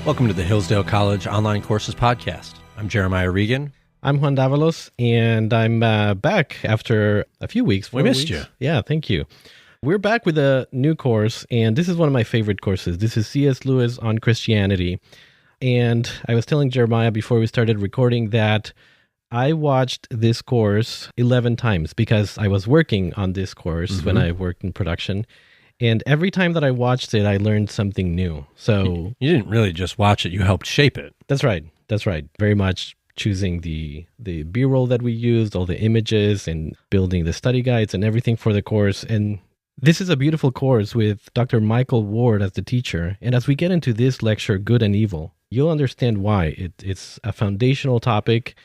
Welcome to the Hillsdale College Online Courses Podcast. I'm Jeremiah Regan. I'm Juan, and I'm back after a few weeks. We missed you. Yeah, thank you. We're back with a new course, and this is one of my favorite courses. This is C.S. Lewis on Christianity. And I was telling Jeremiah before we started recording that I watched this course 11 times because I was working on this course when I worked in production. And every time that I watched it, I learned something new. So You didn't really just watch it, you helped shape it. That's right. Very much choosing the B-roll that we used, all the images, and building the study guides and everything for the course. And this is a beautiful course with Dr. Michael Ward as the teacher. And as we get into this lecture, Good and Evil, you'll understand why. It's a foundational topic.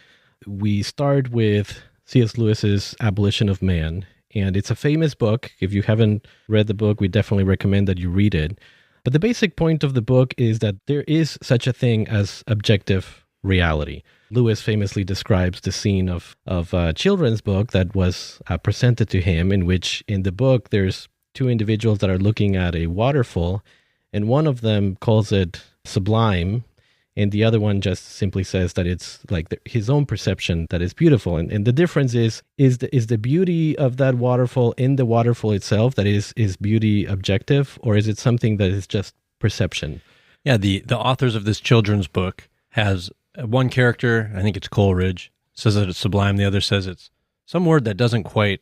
We start with C.S. Lewis's Abolition of Man. And it's a famous book. If you haven't read the book, we definitely recommend that you read it. But the basic point of the book is that there is such a thing as objective reality. Lewis famously describes the scene of a children's book that was presented to him, in which in the book there's two individuals that are looking at a waterfall, and one of them calls it sublime, and the other one just simply says that it's like his own perception that is beautiful. And the difference is the beauty of that waterfall in the waterfall itself, that is beauty objective, or is it something that is just perception? Yeah, the authors of this children's book has one character, I think it's Coleridge, says that it's sublime. The other says it's some word that doesn't quite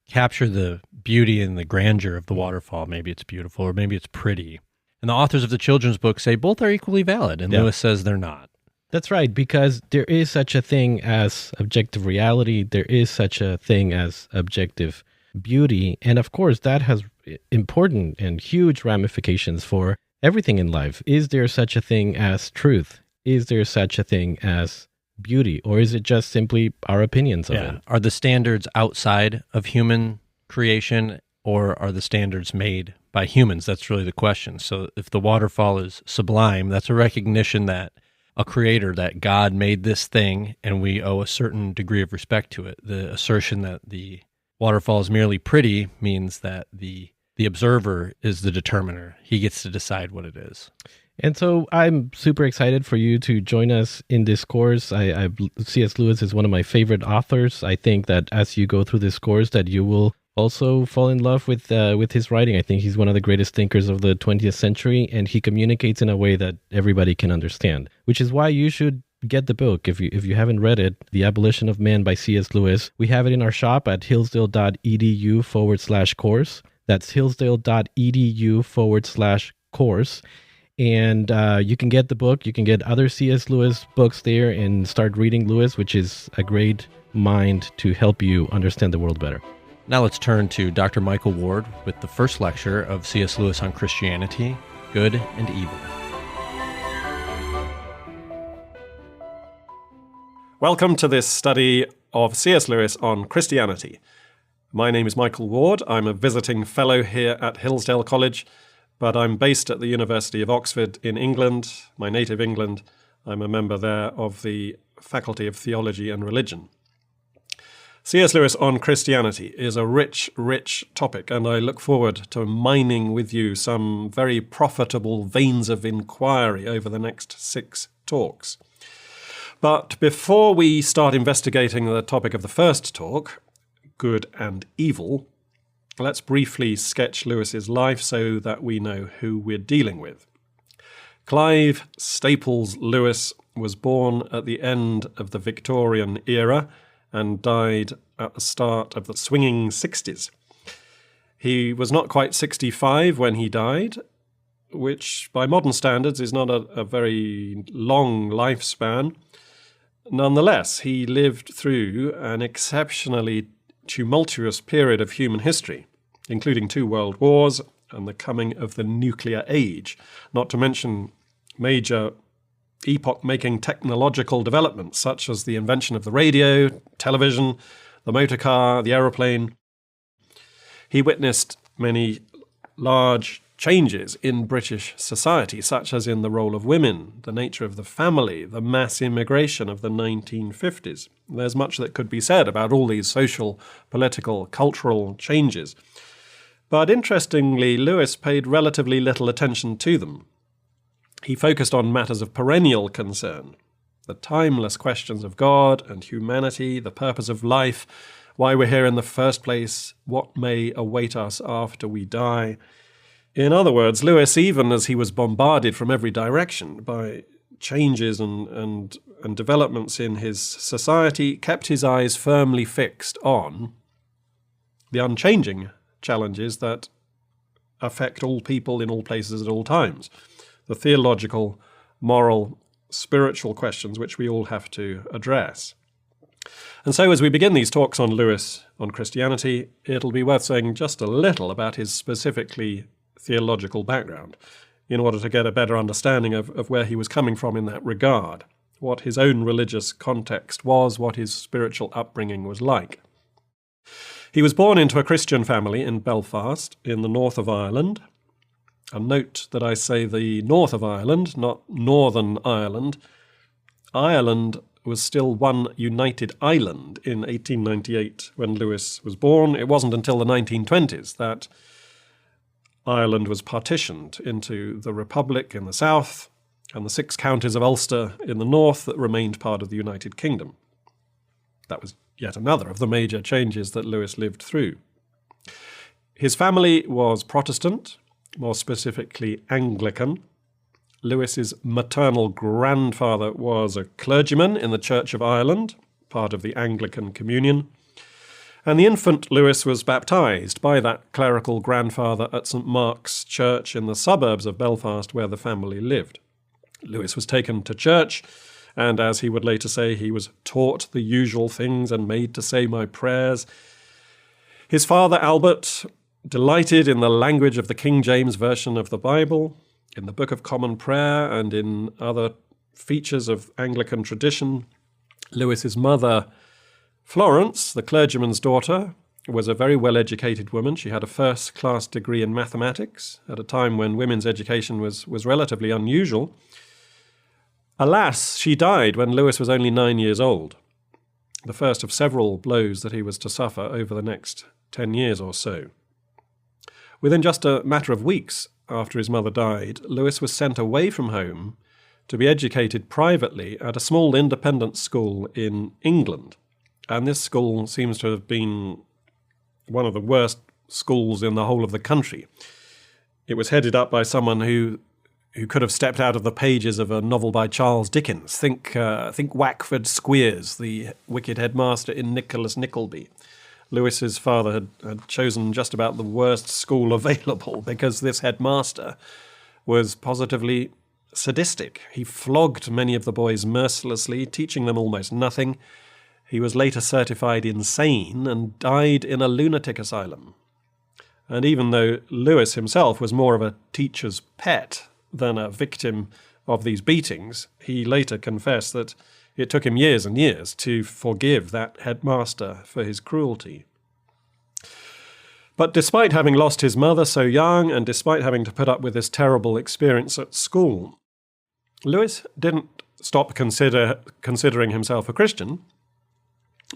capture the beauty and the grandeur of the waterfall. Maybe it's beautiful, or maybe it's pretty. And the authors of the children's book say both are equally valid, and Lewis says they're not. That's right, because there is such a thing as objective reality. There is such a thing as objective beauty. And of course, that has important and huge ramifications for everything in life. Is there such a thing as truth? Is there such a thing as beauty? Or is it just simply our opinions of it? Are the standards outside of human creation, or are the standards made by humans? That's really the question. So if the waterfall is sublime, that's a recognition that a creator, that God made this thing, and we owe a certain degree of respect to it. The assertion that the waterfall is merely pretty means that the observer is the determiner. He gets to decide what it is. And so I'm super excited for you to join us in this course. C.S. Lewis is one of my favorite authors. I think that as you go through this course, that you will also fall in love with his writing. I think he's one of the greatest thinkers of the 20th century, and he communicates in a way that everybody can understand, which is why you should get the book. If you haven't read it, The Abolition of Man by C.S. Lewis, we have it in our shop at hillsdale.edu/course. That's hillsdale.edu/course. And you can get the book. You can get other C.S. Lewis books there and start reading Lewis, which is a great mind to help you understand the world better. Now let's turn to Dr. Michael Ward with the first lecture of C.S. Lewis on Christianity, Good and Evil. Welcome to this study of C.S. Lewis on Christianity. My name is Michael Ward. I'm a visiting fellow here at Hillsdale College, but I'm based at the University of Oxford in England, my native England. I'm a member there of the Faculty of Theology and Religion. C.S. Lewis on Christianity is a rich topic, and I look forward to mining with you some very profitable veins of inquiry over the next 6 talks. But before we start investigating the topic of the first talk, Good and Evil, let's briefly sketch Lewis's life so that we know who we're dealing with. Clive Staples Lewis was born at the end of the Victorian era and died at the start of the swinging 60s. He was not quite 65 when he died, which by modern standards is not a very long lifespan. Nonetheless, he lived through an exceptionally tumultuous period of human history, including 2 world wars and the coming of the nuclear age, not to mention major epoch-making technological developments such as the invention of the radio, television, the motor car, the aeroplane. He witnessed many large changes in British society, such as in the role of women, the nature of the family, the mass immigration of the 1950s. There's much that could be said about all these social, political, cultural changes. But interestingly, Lewis paid relatively little attention to them. He focused on matters of perennial concern, the timeless questions of God and humanity, the purpose of life, why we're here in the first place, what may await us after we die. In other words, Lewis, even as he was bombarded from every direction by changes and developments in his society, kept his eyes firmly fixed on the unchanging challenges that affect all people in all places at all times, the theological, moral, spiritual questions which we all have to address. And so as we begin these talks on Lewis, on Christianity, it'll be worth saying just a little about his specifically theological background in order to get a better understanding of where he was coming from in that regard, what his own religious context was, what his spiritual upbringing was like. He was born into a Christian family in Belfast, in the north of Ireland. And note that I say the north of Ireland, not Northern Ireland. Ireland was still one united island in 1898 when Lewis was born. It wasn't until the 1920s that Ireland was partitioned into the Republic in the south and the 6 counties of Ulster in the north that remained part of the United Kingdom. That was yet another of the major changes that Lewis lived through. His family was Protestant, more specifically Anglican. Lewis's maternal grandfather was a clergyman in the Church of Ireland, part of the Anglican Communion, and the infant Lewis was baptised by that clerical grandfather at St Mark's Church in the suburbs of Belfast where the family lived. Lewis was taken to church, and as he would later say, he was taught the usual things and made to say my prayers. His father, Albert, delighted in the language of the King James Version of the Bible, in the Book of Common Prayer, and in other features of Anglican tradition. Lewis's mother, Florence, the clergyman's daughter, was a very well-educated woman. She had a first-class degree in mathematics at a time when women's education was relatively unusual. Alas, she died when Lewis was only 9 years old, the first of several blows that he was to suffer over the next 10 years or so. Within just a matter of weeks after his mother died, Lewis was sent away from home to be educated privately at a small independent school in England. And this school seems to have been one of the worst schools in the whole of the country. It was headed up by someone who could have stepped out of the pages of a novel by Charles Dickens. Think Wackford Squeers, the wicked headmaster in Nicholas Nickleby. Lewis's father had chosen just about the worst school available because this headmaster was positively sadistic. He flogged many of the boys mercilessly, teaching them almost nothing. He was later certified insane and died in a lunatic asylum. And even though Lewis himself was more of a teacher's pet than a victim of these beatings, he later confessed that it took him years and years to forgive that headmaster for his cruelty. But despite having lost his mother so young, and despite having to put up with this terrible experience at school, Lewis didn't stop considering himself a Christian.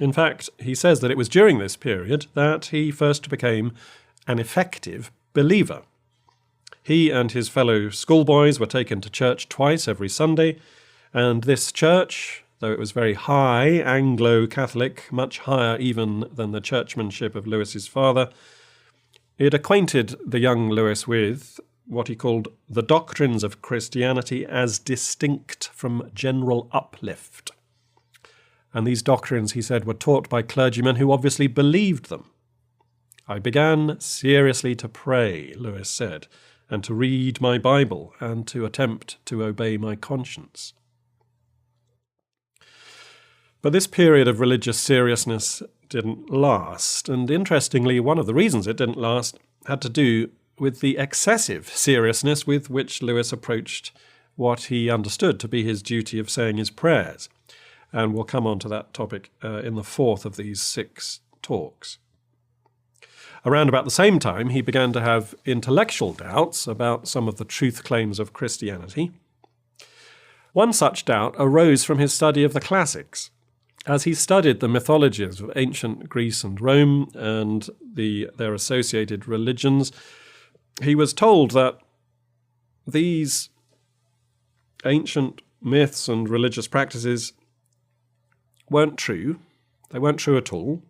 In fact, he says that it was during this period that he first became an effective believer. He and his fellow schoolboys were taken to church twice every Sunday, and this church, though it was very high Anglo-Catholic, much higher even than the churchmanship of Lewis's father, it acquainted the young Lewis with what he called the doctrines of Christianity as distinct from general uplift. And these doctrines, he said, were taught by clergymen who obviously believed them. I began seriously to pray, Lewis said, and to read my Bible and to attempt to obey my conscience. But this period of religious seriousness didn't last, and interestingly, one of the reasons it didn't last had to do with the excessive seriousness with which Lewis approached what he understood to be his duty of saying his prayers. And we'll come on to that topic in the fourth of these 6 talks. Around about the same time, he began to have intellectual doubts about some of the truth claims of Christianity. One such doubt arose from his study of the classics. As he studied the mythologies of ancient Greece and Rome and their associated religions, he was told that these ancient myths and religious practices weren't true. They weren't true at all.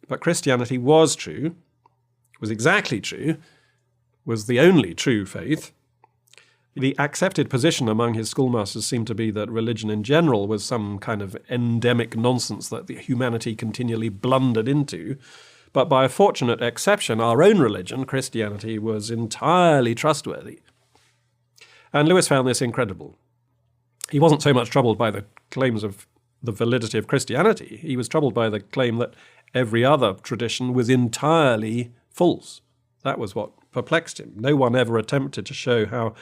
But Christianity was true, was exactly true, was the only true faith. The accepted position among his schoolmasters seemed to be that religion in general was some kind of endemic nonsense that humanity continually blundered into. But by a fortunate exception, our own religion, Christianity, was entirely trustworthy. And Lewis found this incredible. He wasn't so much troubled by the claims of the validity of Christianity. He was troubled by the claim that every other tradition was entirely false. That was what perplexed him. No one ever attempted to show how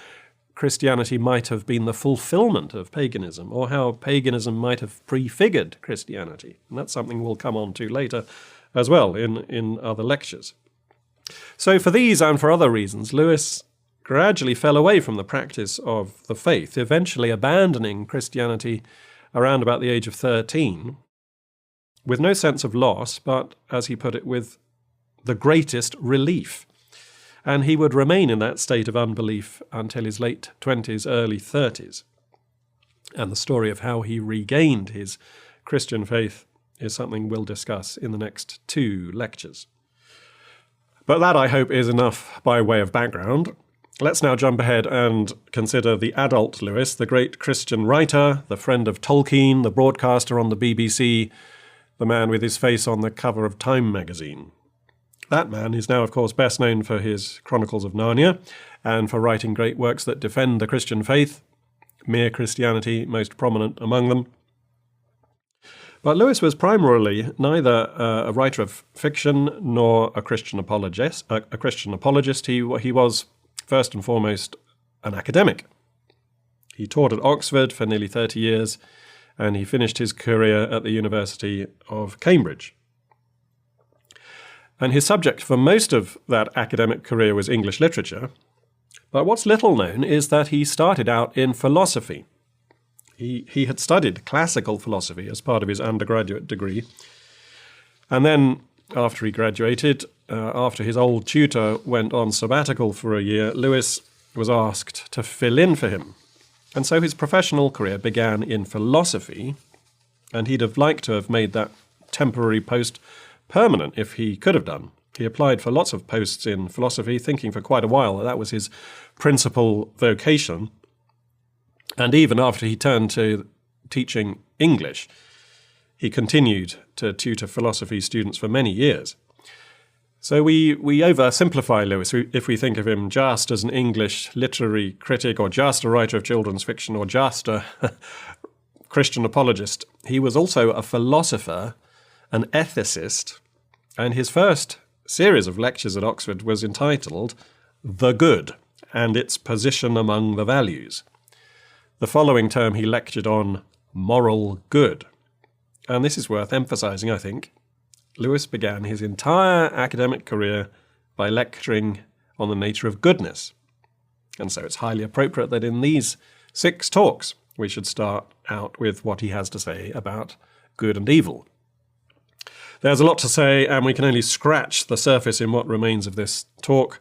Christianity might have been the fulfillment of paganism, or how paganism might have prefigured Christianity. And that's something we'll come on to later as well in other lectures. So for these and for other reasons, Lewis gradually fell away from the practice of the faith, eventually abandoning Christianity around about the age of 13, with no sense of loss, but, as he put it, with the greatest relief. And he would remain in that state of unbelief until his late 20s, early 30s. And the story of how he regained his Christian faith is something we'll discuss in the next 2 lectures. But that, I hope, is enough by way of background. Let's now jump ahead and consider the adult Lewis, the great Christian writer, the friend of Tolkien, the broadcaster on the BBC, the man with his face on the cover of Time magazine. That man is now, of course, best known for his Chronicles of Narnia and for writing great works that defend the Christian faith, Mere Christianity most prominent among them. But Lewis was primarily neither a writer of fiction nor a Christian apologist. He was, first and foremost, an academic. He taught at Oxford for nearly 30 years, and he finished his career at the University of Cambridge. And his subject for most of that academic career was English literature. But what's little known is that he started out in philosophy. He had studied classical philosophy as part of his undergraduate degree. And then, after he graduated, after his old tutor went on sabbatical for a year, Lewis was asked to fill in for him. And so his professional career began in philosophy, and he'd have liked to have made that temporary post permanent if he could have done. He applied for lots of posts in philosophy, thinking for quite a while that that was his principal vocation. And even after he turned to teaching English, he continued to tutor philosophy students for many years. So we oversimplify Lewis if we think of him just as an English literary critic, or just a writer of children's fiction, or just a Christian apologist. He was also a philosopher, an ethicist, and his first series of lectures at Oxford was entitled The Good and Its Position Among the Values. The following term he lectured on moral good. And this is worth emphasizing, I think. Lewis began his entire academic career by lecturing on the nature of goodness. And so it's highly appropriate that in these 6 talks we should start out with what he has to say about good and evil. There's a lot to say, and we can only scratch the surface in what remains of this talk.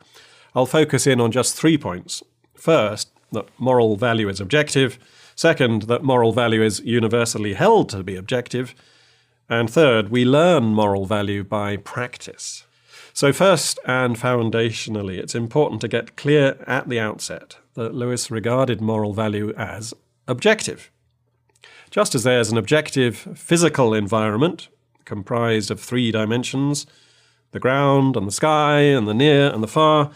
I'll focus in on just 3 points. First, that moral value is objective. Second, that moral value is universally held to be objective. And third, we learn moral value by practice. So first and foundationally, it's important to get clear at the outset that Lewis regarded moral value as objective. Just as there's an objective physical environment comprised of 3 dimensions, the ground and the sky and the near and the far,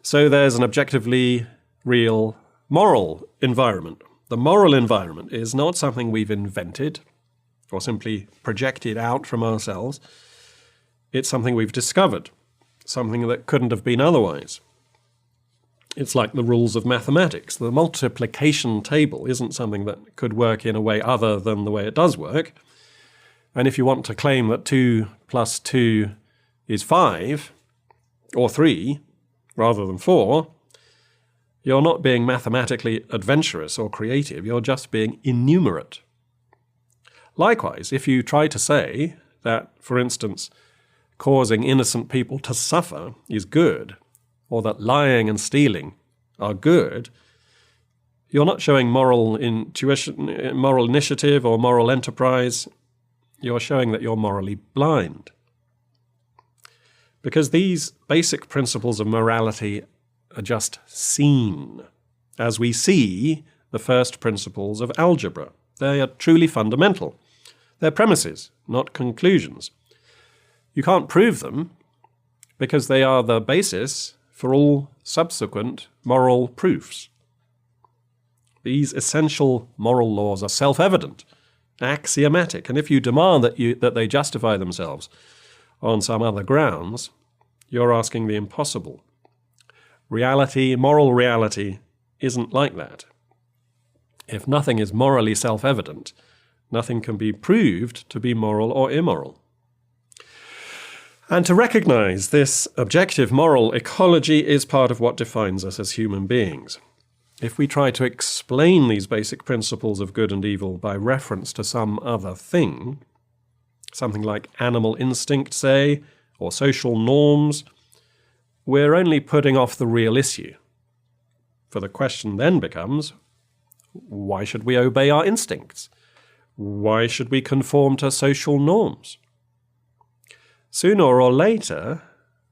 so there's an objectively real moral environment. The moral environment is not something we've invented or simply projected out from ourselves. It's something we've discovered, something that couldn't have been otherwise. It's like the rules of mathematics. The multiplication table isn't something that could work in a way other than the way it does work. And if you want to claim that 2 plus 2 is 5, or 3, rather than 4, you're not being mathematically adventurous or creative, you're just being innumerate. Likewise, if you try to say that, for instance, causing innocent people to suffer is good, or that lying and stealing are good, You're not showing moral intuition, moral initiative, or moral enterprise. You're showing that you're morally blind. Because these basic principles of morality are just seen, as we see the first principles of algebra. They are truly fundamental. They're premises, not conclusions. You can't prove them because they are the basis for all subsequent moral proofs. These essential moral laws are self-evident, axiomatic, and if you demand that they justify themselves on some other grounds, you're asking the impossible. Reality, moral reality, isn't like that. If nothing is morally self-evident, nothing can be proved to be moral or immoral. And to recognize this objective moral ecology is part of what defines us as human beings. If we try to explain these basic principles of good and evil by reference to some other thing, something like animal instinct, say, or social norms, we're only putting off the real issue. For the question then becomes, why should we obey our instincts? Why should we conform to social norms? Sooner or later,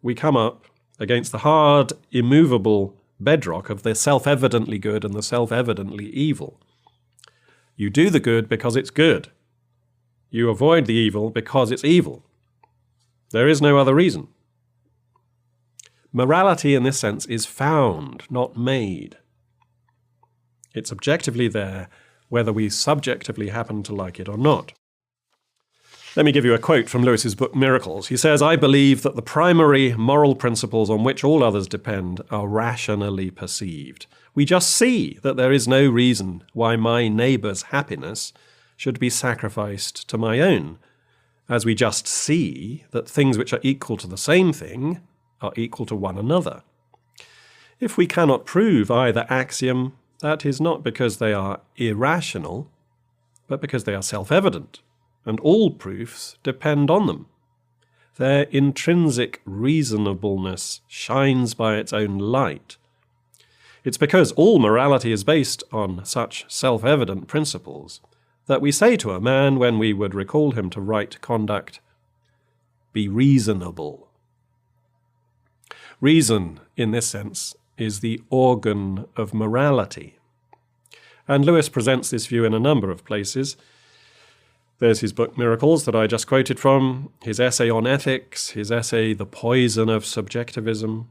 we come up against the hard, immovable bedrock of the self-evidently good and the self-evidently evil. You do the good because it's good. You avoid the evil because it's evil. There is no other reason. Morality in this sense is found, not made. It's objectively there, whether we subjectively happen to like it or not. Let me give you a quote from Lewis's book Miracles. He says, "I believe that the primary moral principles on which all others depend are rationally perceived. We just see that there is no reason why my neighbour's happiness should be sacrificed to my own, as we just see that things which are equal to the same thing are equal to one another. If we cannot prove either axiom, that is not because they are irrational, but because they are self-evident, and all proofs depend on them. Their intrinsic reasonableness shines by its own light. It's because all morality is based on such self-evident principles that we say to a man when we would recall him to right conduct, 'Be reasonable.' Reason, in this sense, is the organ of morality. And Lewis presents this view in a number of places. There's his book Miracles that I just quoted from, his essay on ethics, his essay The Poison of Subjectivism.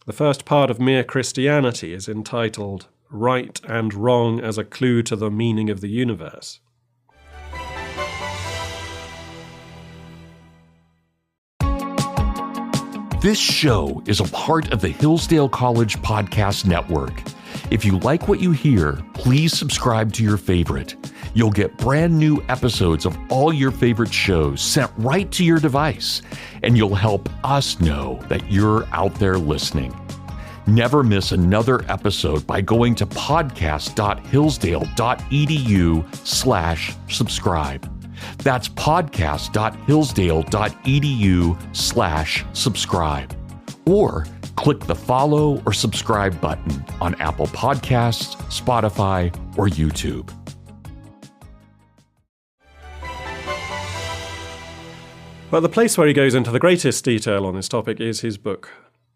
The first part of Mere Christianity is entitled Right and Wrong as a Clue to the Meaning of the Universe. This show is a part of the Hillsdale College Podcast Network. If you like what you hear, please subscribe to your favorite. You'll get brand new episodes of all your favorite shows sent right to your device, and you'll help us know that you're out there listening. Never miss another episode by going to podcast.hillsdale.edu/subscribe. That's podcast.hillsdale.edu/subscribe. Or click the follow or subscribe button on Apple Podcasts, Spotify, or YouTube. But the place where he goes into the greatest detail on this topic is his book,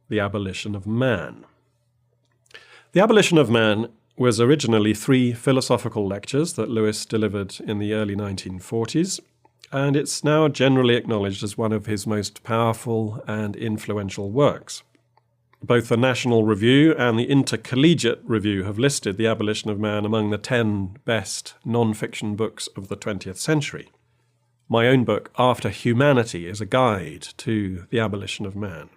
The Abolition of Man. The Abolition of Man was originally 3 philosophical lectures that Lewis delivered in the early 1940s, and it's now generally acknowledged as one of his most powerful and influential works. Both the National Review and the Intercollegiate Review have listed The Abolition of Man among the 10 best non-fiction books of the 20th century. My own book, After Humanity, is a guide to the abolition of man.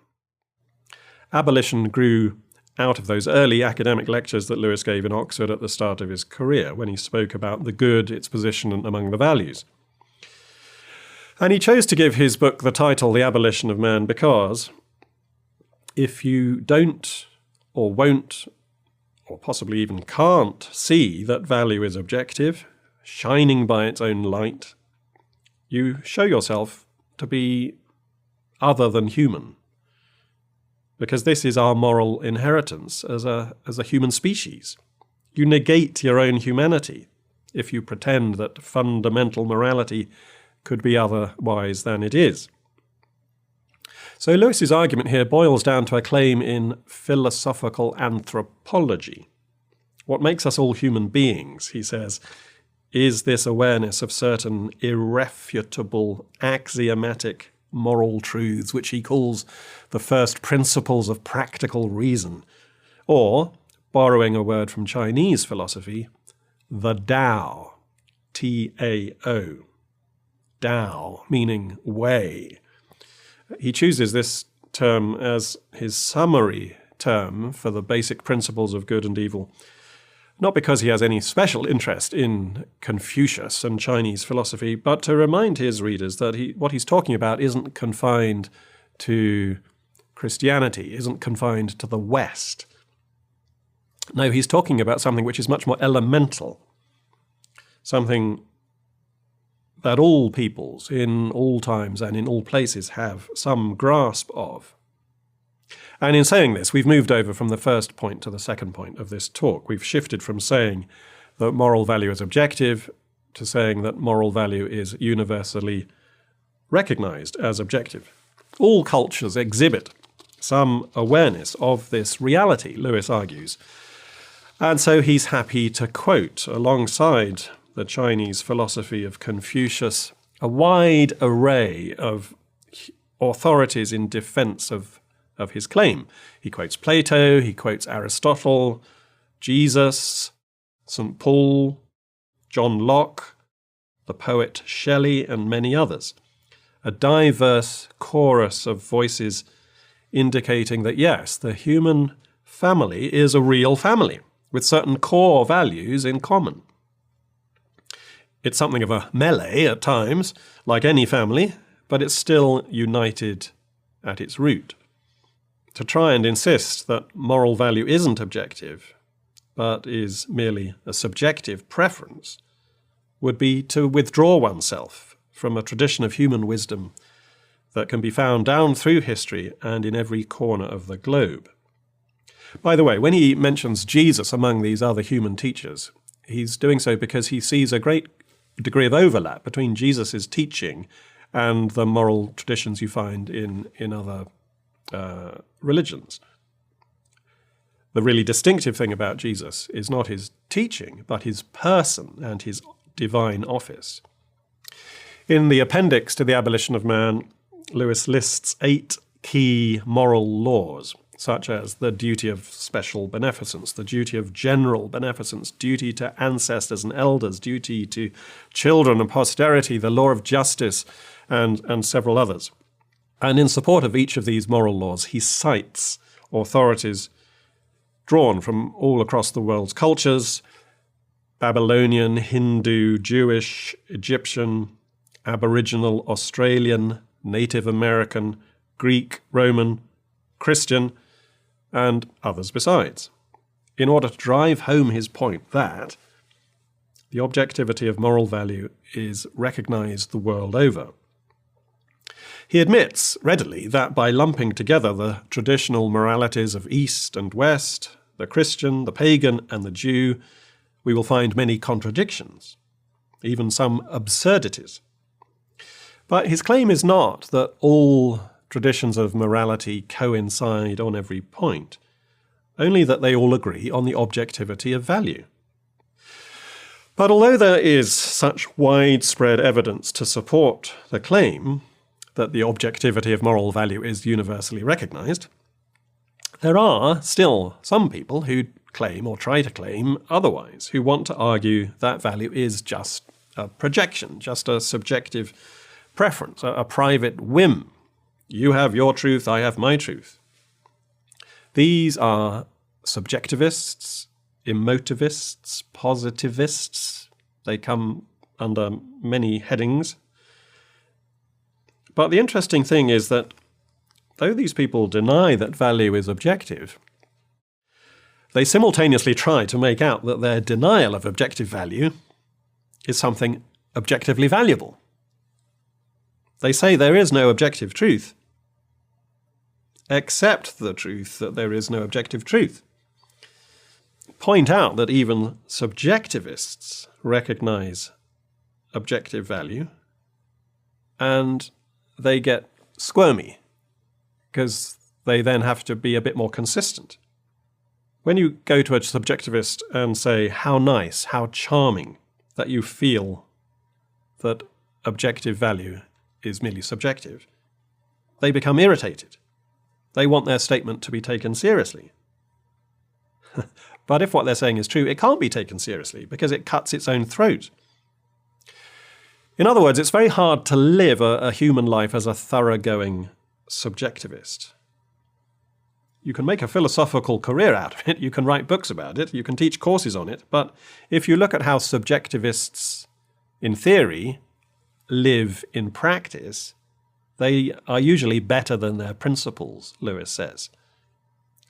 Abolition grew out of those early academic lectures that Lewis gave in Oxford at the start of his career, when he spoke about the good, its position among the values. And he chose to give his book the title, The Abolition of Man, because if you don't or won't or possibly even can't see that value is objective, shining by its own light, you show yourself to be other than human, because this is our moral inheritance as a human species. You negate your own humanity if you pretend that fundamental morality could be otherwise than it is. So Lewis's argument here boils down to a claim in philosophical anthropology. What makes us all human beings, he says, is this awareness of certain irrefutable, axiomatic moral truths, which he calls the first principles of practical reason, or, borrowing a word from Chinese philosophy, the Tao, T-A-O, Tao, meaning way. He chooses this term as his summary term for the basic principles of good and evil, not because he has any special interest in Confucius and Chinese philosophy, but to remind his readers that what he's talking about isn't confined to Christianity, isn't confined to the West. No, he's talking about something which is much more elemental, something that all peoples in all times and in all places have some grasp of. And in saying this, we've moved over from the first point to the second point of this talk. We've shifted from saying that moral value is objective to saying that moral value is universally recognized as objective. All cultures exhibit some awareness of this reality, Lewis argues. And so he's happy to quote, alongside the Chinese philosophy of Confucius, a wide array of authorities in defense of his claim. He quotes Plato, he quotes Aristotle, Jesus, St. Paul, John Locke, the poet Shelley, and many others. A diverse chorus of voices indicating that, yes, the human family is a real family with certain core values in common. It's something of a melee at times, like any family, but it's still united at its root. To try and insist that moral value isn't objective, but is merely a subjective preference, would be to withdraw oneself from a tradition of human wisdom that can be found down through history and in every corner of the globe. By the way, when he mentions Jesus among these other human teachers, he's doing so because he sees a great degree of overlap between Jesus' teaching and the moral traditions you find in other religions. The really distinctive thing about Jesus is not his teaching, but his person and his divine office. In the appendix to the Abolition of Man, Lewis lists 8 key moral laws, such as the duty of special beneficence, the duty of general beneficence, duty to ancestors and elders, duty to children and posterity, the law of justice, and several others. And in support of each of these moral laws, he cites authorities drawn from all across the world's cultures: Babylonian, Hindu, Jewish, Egyptian, Aboriginal, Australian, Native American, Greek, Roman, Christian, and others besides, in order to drive home his point that the objectivity of moral value is recognized the world over. He admits readily that by lumping together the traditional moralities of East and West, the Christian, the pagan, and the Jew, we will find many contradictions, even some absurdities. But his claim is not that all traditions of morality coincide on every point, only that they all agree on the objectivity of value. But although there is such widespread evidence to support the claim that the objectivity of moral value is universally recognized, there are still some people who claim or try to claim otherwise, who want to argue that value is just a projection, just a subjective preference, a private whim. You have your truth, I have my truth. These are subjectivists, emotivists, positivists. They come under many headings. But the interesting thing is that though these people deny that value is objective, they simultaneously try to make out that their denial of objective value is something objectively valuable. They say there is no objective truth, except the truth that there is no objective truth. point out that even subjectivists recognize objective value, and they get squirmy because they then have to be a bit more consistent. When you go to a subjectivist and say, how nice, how charming that you feel that objective value is merely subjective, they become irritated. They want their statement to be taken seriously. But if what they're saying is true, it can't be taken seriously because it cuts its own throat. In other words, it's very hard to live a human life as a thoroughgoing subjectivist. You can make a philosophical career out of it, you can write books about it, you can teach courses on it, but if you look at how subjectivists, in theory, live in practice, they are usually better than their principles, Lewis says.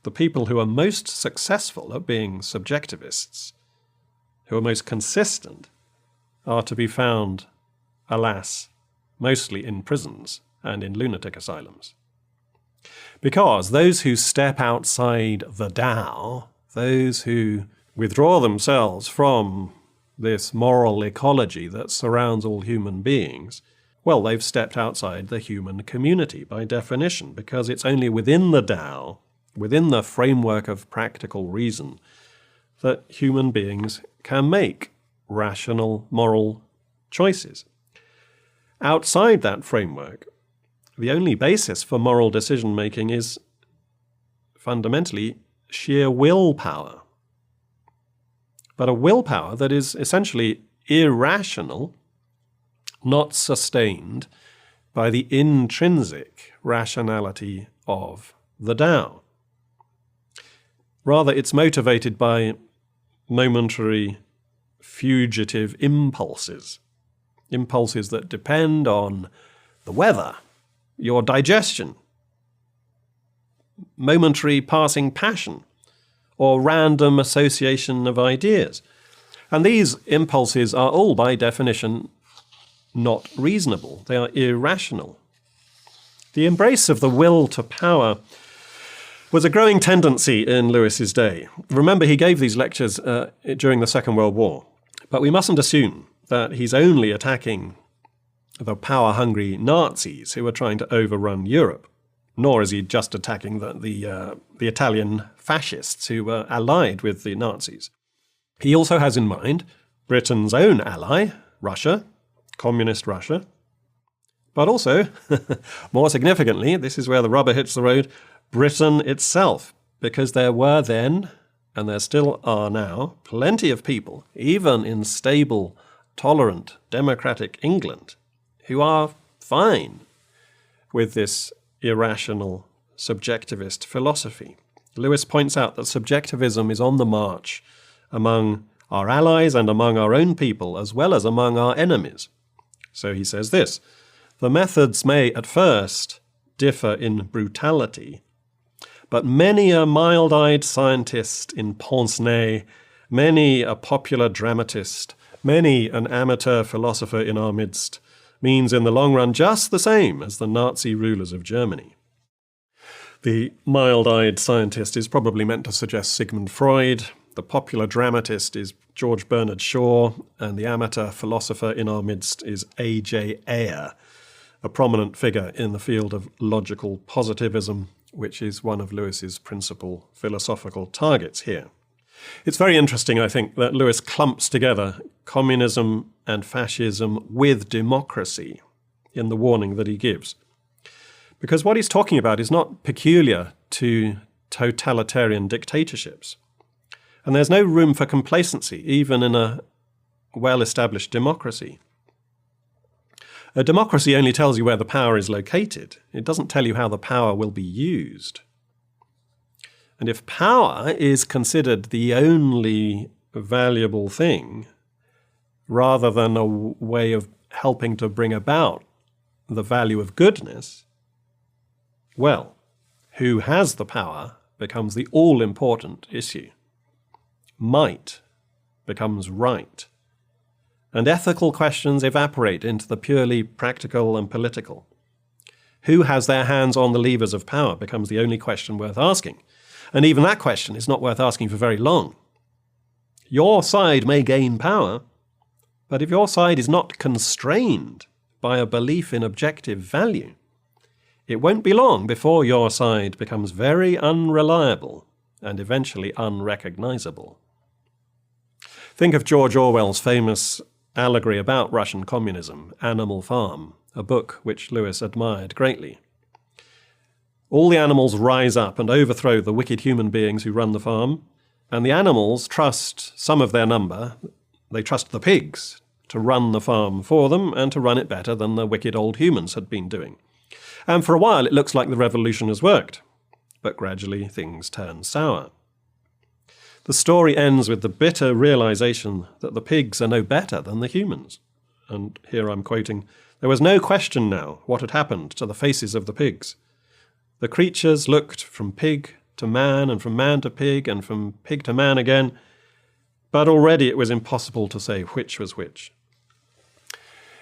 The people who are most successful at being subjectivists, who are most consistent, are to be found, alas, mostly in prisons and in lunatic asylums. Because those who step outside the Tao, those who withdraw themselves from this moral ecology that surrounds all human beings, well, they've stepped outside the human community by definition, because it's only within the Tao, within the framework of practical reason, that human beings can make rational moral choices. Outside that framework, the only basis for moral decision-making is fundamentally sheer willpower. But a willpower that is essentially irrational, not sustained by the intrinsic rationality of the Tao. Rather, it's motivated by momentary, fugitive impulses that depend on the weather, your digestion, momentary passing passion, or random association of ideas. And these impulses are all, by definition, not reasonable. They are irrational. The embrace of the will to power was a growing tendency in Lewis's day. Remember, he gave these lectures during the Second World War. But we mustn't assume that he's only attacking the power-hungry Nazis who were trying to overrun Europe, nor is he just attacking the Italian fascists who were allied with the Nazis. He also has in mind Britain's own ally, Russia, communist Russia, but also, more significantly, this is where the rubber hits the road, Britain itself, because there were then, and there still are now, plenty of people, even in stable, tolerant, democratic England, who are fine with this irrational subjectivist philosophy. Lewis points out that subjectivism is on the march among our allies and among our own people, as well as among our enemies. So he says this: the methods may at first differ in brutality, but many a mild-eyed scientist in pince-nez, many a popular dramatist, many an amateur philosopher in our midst, means in the long run just the same as the Nazi rulers of Germany. The mild-eyed scientist is probably meant to suggest Sigmund Freud, the popular dramatist is George Bernard Shaw, and the amateur philosopher in our midst is A.J. Ayer, a prominent figure in the field of logical positivism, which is one of Lewis's principal philosophical targets here. It's very interesting, I think, that Lewis clumps together communism and fascism with democracy in the warning that he gives. Because what he's talking about is not peculiar to totalitarian dictatorships. And there's no room for complacency, even in a well-established democracy. A democracy only tells you where the power is located. It doesn't tell you how the power will be used. And if power is considered the only valuable thing, rather than a way of helping to bring about the value of goodness, well, who has the power becomes the all-important issue. Might becomes right. And ethical questions evaporate into the purely practical and political. Who has their hands on the levers of power becomes the only question worth asking. And even that question is not worth asking for very long. Your side may gain power, but if your side is not constrained by a belief in objective value, it won't be long before your side becomes very unreliable and eventually unrecognizable. Think of George Orwell's famous allegory about Russian communism, Animal Farm, a book which Lewis admired greatly. All the animals rise up and overthrow the wicked human beings who run the farm, and the animals trust some of their number, they trust the pigs, to run the farm for them and to run it better than the wicked old humans had been doing. And for a while it looks like the revolution has worked, but gradually things turn sour. The story ends with the bitter realization that the pigs are no better than the humans. And here I'm quoting, "There was no question now what had happened to the faces of the pigs. The creatures looked from pig to man and from man to pig and from pig to man again, but already it was impossible to say which was which."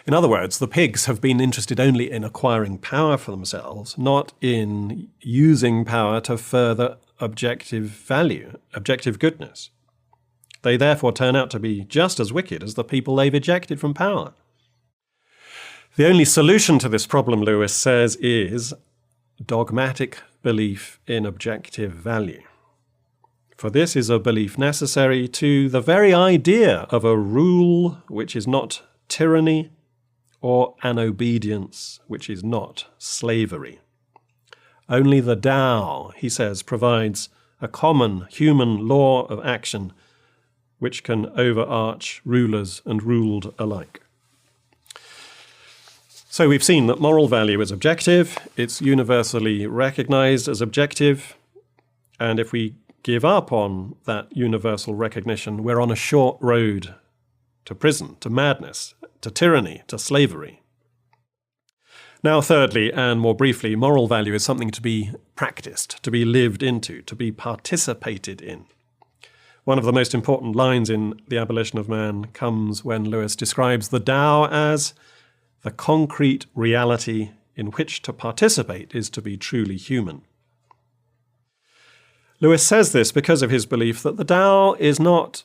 In other words, the pigs have been interested only in acquiring power for themselves, not in using power to further objective value, objective goodness. They therefore turn out to be just as wicked as the people they've ejected from power. The only solution to this problem, Lewis says, is dogmatic belief in objective value. For this is a belief necessary to the very idea of a rule which is not tyranny, or an obedience which is not slavery. Only the Tao, he says, provides a common human law of action which can overarch rulers and ruled alike. So we've seen that moral value is objective, it's universally recognized as objective, and if we give up on that universal recognition, we're on a short road to prison, to madness, to tyranny, to slavery. Now, thirdly, and more briefly, moral value is something to be practiced, to be lived into, to be participated in. One of the most important lines in The Abolition of Man comes when Lewis describes the Tao as the concrete reality in which to participate is to be truly human. Lewis says this because of his belief that the Tao is not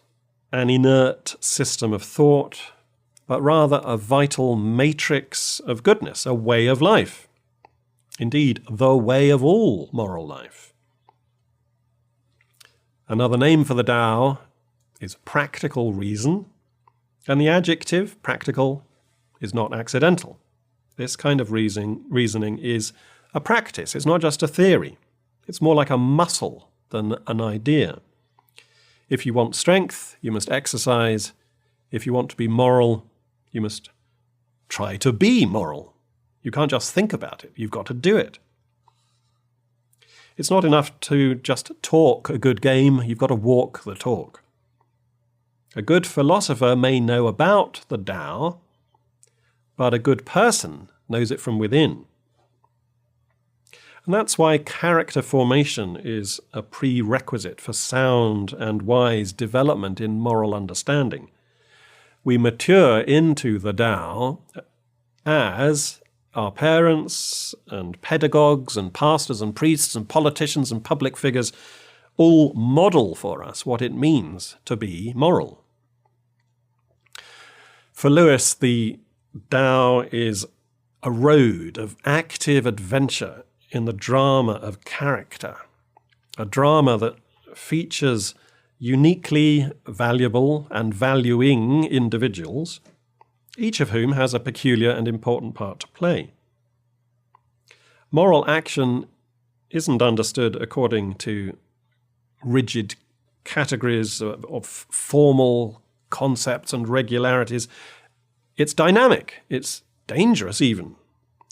an inert system of thought, but rather a vital matrix of goodness, a way of life. Indeed, the way of all moral life. Another name for the Tao is practical reason, and the adjective practical is not accidental. This kind of reasoning is a practice. It's not just a theory. It's more like a muscle than an idea. If you want strength, you must exercise. If you want to be moral, you must try to be moral. You can't just think about it. You've got to do it. It's not enough to just talk a good game. You've got to walk the talk. A good philosopher may know about the Tao, but a good person knows it from within. And that's why character formation is a prerequisite for sound and wise development in moral understanding. We mature into the Tao as our parents and pedagogues and pastors and priests and politicians and public figures all model for us what it means to be moral. For Lewis, the Tao is a road of active adventure in the drama of character, a drama that features uniquely valuable and valuing individuals, each of whom has a peculiar and important part to play. Moral action isn't understood according to rigid categories of formal concepts and regularities. It's dynamic. It's dangerous even.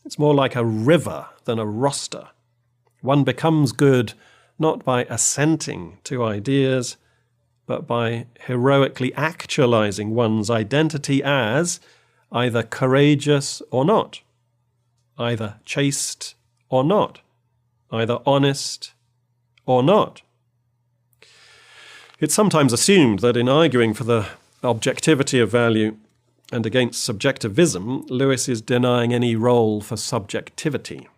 It's more like a river than a roster. One becomes good not by assenting to ideas, but by heroically actualizing one's identity as either courageous or not, either chaste or not, either honest or not. It's sometimes assumed that in arguing for the objectivity of value and against subjectivism, Lewis is denying any role for subjectivity.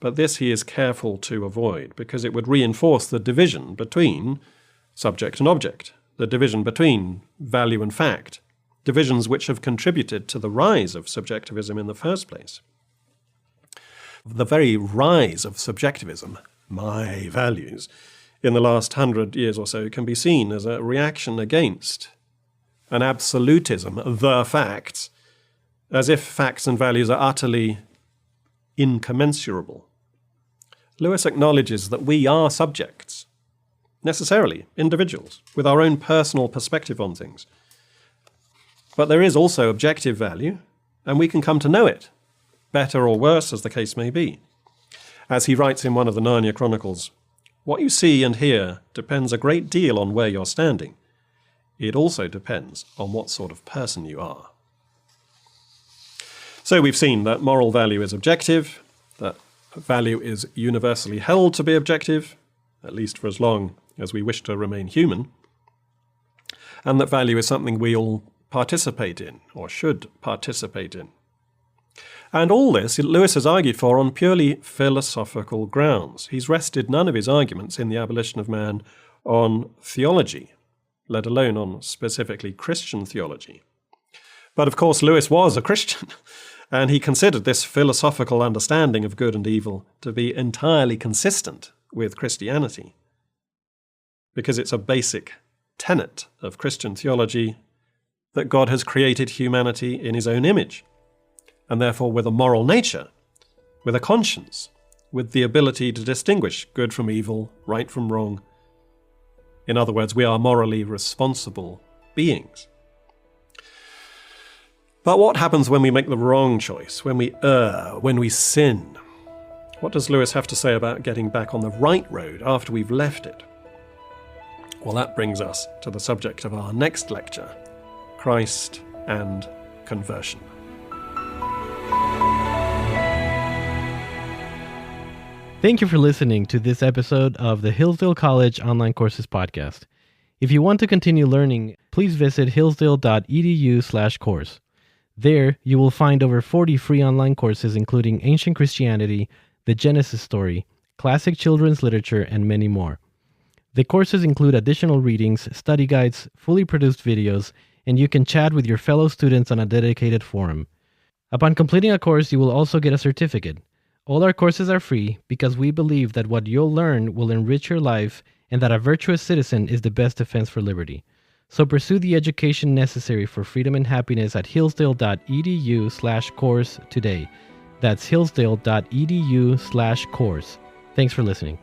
But this he is careful to avoid, because it would reinforce the division between subject and object, the division between value and fact, divisions which have contributed to the rise of subjectivism in the first place. The very rise of subjectivism, my values, in the last 100 years or so can be seen as a reaction against an absolutism, the facts, as if facts and values are utterly incommensurable. Lewis acknowledges that we are subjects, necessarily individuals, with our own personal perspective on things. But there is also objective value, and we can come to know it, better or worse as the case may be. As he writes in one of the Narnia Chronicles, what you see and hear depends a great deal on where you're standing. It also depends on what sort of person you are. So we've seen that moral value is objective, that value is universally held to be objective, at least for as long as we wish to remain human, and that value is something we all participate in, or should participate in. And all this Lewis has argued for on purely philosophical grounds. He's rested none of his arguments in the Abolition of Man on theology, let alone on specifically Christian theology. But of course Lewis was a Christian, and he considered this philosophical understanding of good and evil to be entirely consistent with Christianity, because it's a basic tenet of Christian theology that God has created humanity in his own image, and therefore with a moral nature, with a conscience, with the ability to distinguish good from evil, right from wrong. In other words, we are morally responsible beings. But what happens when we make the wrong choice, when we err, when we sin? What does Lewis have to say about getting back on the right road after we've left it? Well, that brings us to the subject of our next lecture, Christ and conversion. Thank you for listening to this episode of the Hillsdale College Online Courses Podcast. If you want to continue learning, please visit hillsdale.edu/course. There, you will find over 40 free online courses including Ancient Christianity, the Genesis story, classic children's literature, and many more. The courses include additional readings, study guides, fully produced videos, and you can chat with your fellow students on a dedicated forum. Upon completing a course, you will also get a certificate. All our courses are free because we believe that what you'll learn will enrich your life and that a virtuous citizen is the best defense for liberty. So pursue the education necessary for freedom and happiness at hillsdale.edu/course today. That's hillsdale.edu/course. Thanks for listening.